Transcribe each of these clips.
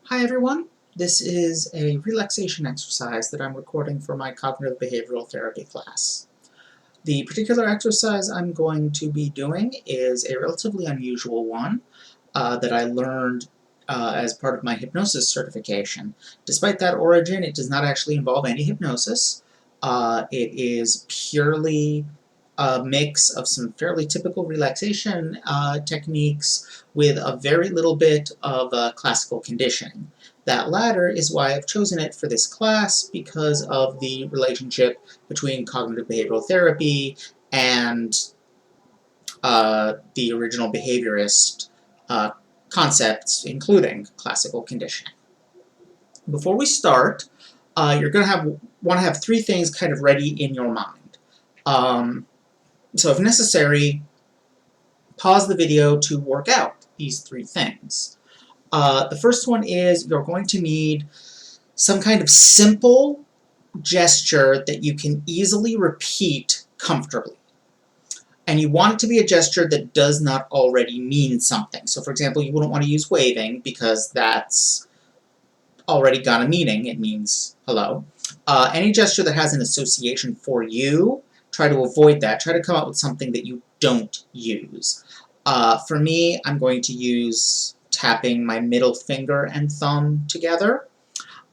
Hi everyone, this is a relaxation exercise that I'm recording for my cognitive behavioral therapy class. The particular exercise I'm going to be doing is a relatively unusual one that I learned as part of my hypnosis certification. Despite that origin, it does not actually involve any hypnosis. It is purely a mix of some fairly typical relaxation techniques with a very little bit of classical conditioning. That latter is why I've chosen it for this class, because of the relationship between cognitive behavioral therapy and the original behaviorist uh, concepts, including classical conditioning. Before we start, you're going to want to have three things kind of ready in your mind. So if necessary, pause the video to work out these three things. The first one is you're going to need some kind of simple gesture that you can easily repeat comfortably. And you want it to be a gesture that does not already mean something. So for example, you wouldn't want to use waving because that's already got a meaning. It means hello. Any gesture that has an association for you, try to avoid that. Try to come up with something that you don't use. For me, I'm going to use tapping my middle finger and thumb together.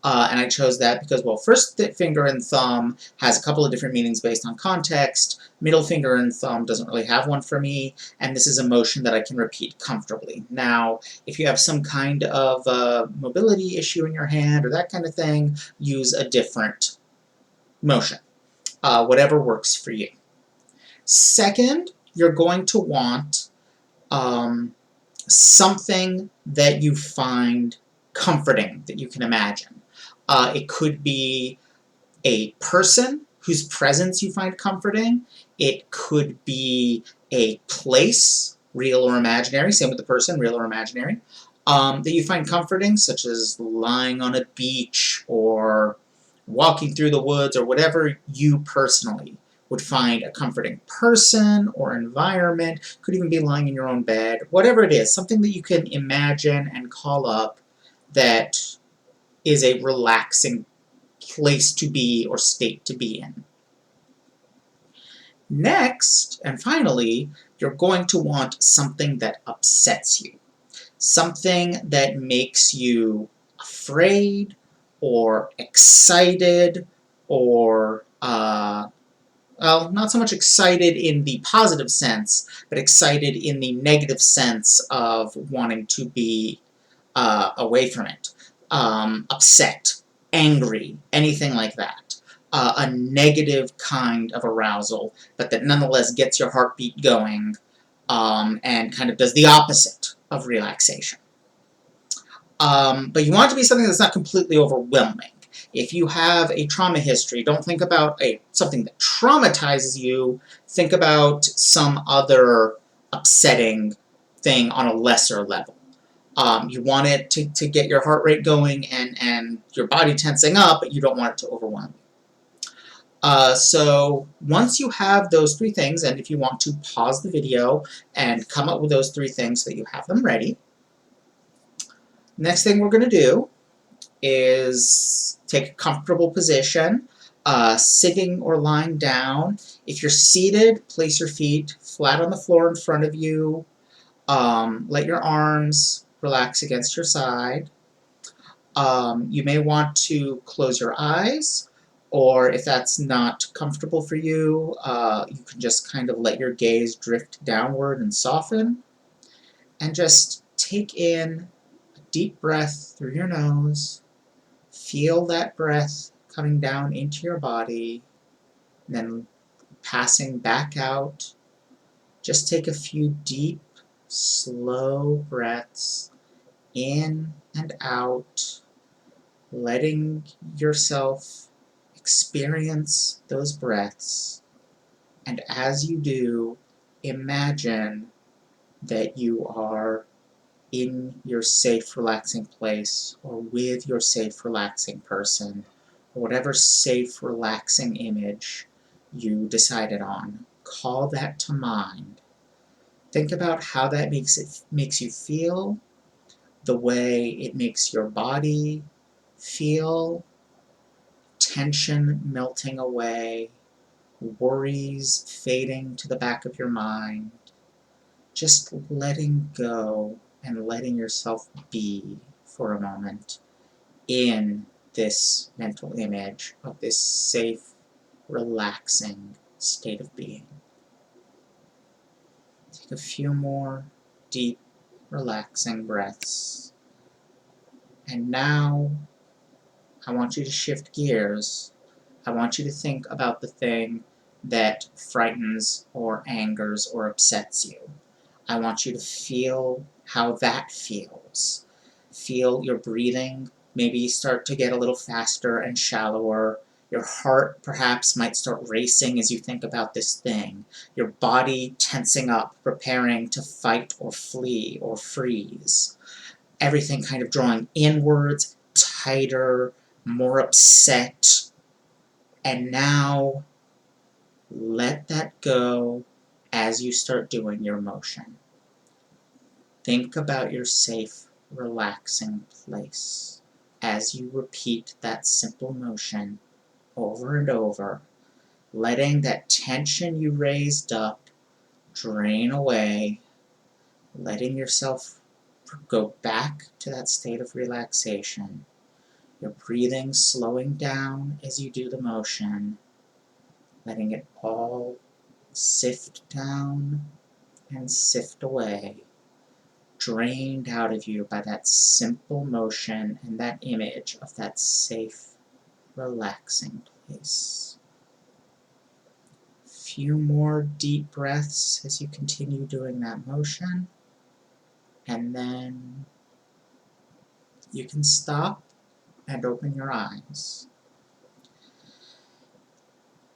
And I chose that because, well, first finger and thumb has a couple of different meanings based on context. Middle finger and thumb doesn't really have one for me, and this is a motion that I can repeat comfortably. Now, if you have some kind of mobility issue in your hand or that kind of thing, use a different motion, whatever works for you. Second, you're going to want something that you find comforting, that you can imagine. It could be a person whose presence you find comforting. It could be a place, real or imaginary, same with the person, real or imaginary, that you find comforting, such as lying on a beach or walking through the woods or whatever you personally would find a comforting person or environment. Could even be lying in your own bed. Whatever it is, something that you can imagine and call up that is a relaxing place to be or state to be in. Next, and finally, you're going to want something that upsets you. Something that makes you afraid or excited or, well, not so much excited in the positive sense, but excited in the negative sense of wanting to be away from it. Upset, angry, anything like that. A negative kind of arousal, but that nonetheless gets your heartbeat going and kind of does the opposite of relaxation. But you want it to be something that's not completely overwhelming. If you have a trauma history, don't think about something that traumatizes you. Think about some other upsetting thing on a lesser level. You want it to get your heart rate going and your body tensing up, but you don't want it to overwhelm you. So once you have those three things, and if you want to pause the video and come up with those three things so that you have them ready, next thing we're going to do is take a comfortable position, sitting or lying down. If you're seated, place your feet flat on the floor in front of you. Let your arms relax against your side. You may want to close your eyes, or if that's not comfortable for you, you can just kind of let your gaze drift downward and soften. And just take in a deep breath through your nose. Feel that breath coming down into your body, and then passing back out. Just take a few deep, slow breaths in and out, letting yourself experience those breaths. And as you do, imagine that you are in your safe, relaxing place, or with your safe, relaxing person, or whatever safe, relaxing image you decided on. Call that to mind. Think about how that makes you feel. the way it makes your body feel, tension melting away, worries fading to the back of your mind, just letting go and letting yourself be for a moment in this mental image of this safe, relaxing state of being. Take a few more deep, relaxing breaths. And now, I want you to shift gears. I want you to think about the thing that frightens or angers or upsets you. I want you to feel how that feels. Feel your breathing maybe start to get a little faster and shallower. Your heart perhaps might start racing as you think about this thing. Your body tensing up, preparing to fight or flee or freeze. Everything kind of drawing inwards, tighter, more upset. And now, let that go as you start doing your motion. Think about your safe, relaxing place as you repeat that simple motion over and over, letting that tension you raised up drain away, letting yourself go back to that state of relaxation. Your breathing slowing down as you do the motion, letting it all sift down and sift away, drained out of you by that simple motion and that image of that safe, relaxing place. A few more deep breaths as you continue doing that motion, and then you can stop and open your eyes.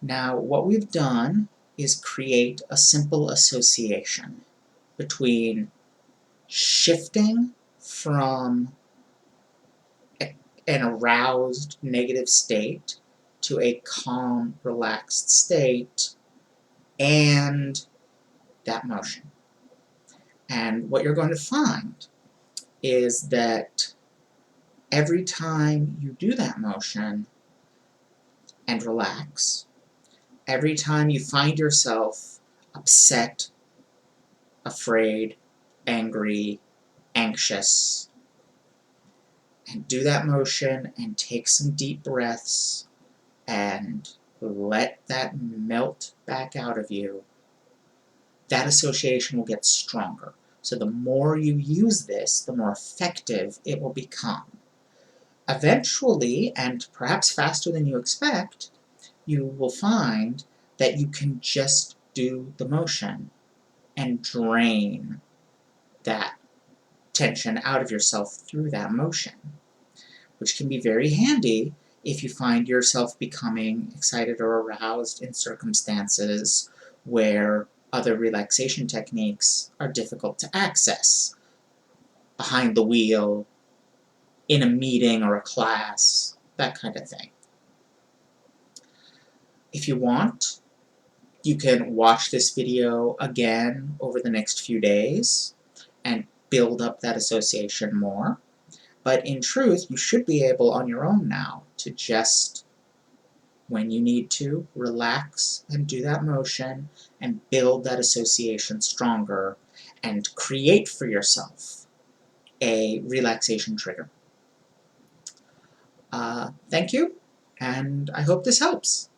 Now, what we've done is create a simple association between shifting from an aroused negative state to a calm, relaxed state and that motion. And what you're going to find is that every time you do that motion and relax, every time you find yourself upset, afraid, angry, anxious, and do that motion and take some deep breaths and let that melt back out of you, that association will get stronger. So the more you use this, the more effective it will become. Eventually, and perhaps faster than you expect, you will find that you can just do the motion and drain that tension out of yourself through that motion, which can be very handy if you find yourself becoming excited or aroused in circumstances where other relaxation techniques are difficult to access. Behind the wheel, in a meeting or a class, that kind of thing. If you want, you can watch this video again over the next few days and build up that association more. But in truth, you should be able on your own now to just, when you need to, relax and do that motion and build that association stronger and create for yourself a relaxation trigger. Thank you, and I hope this helps.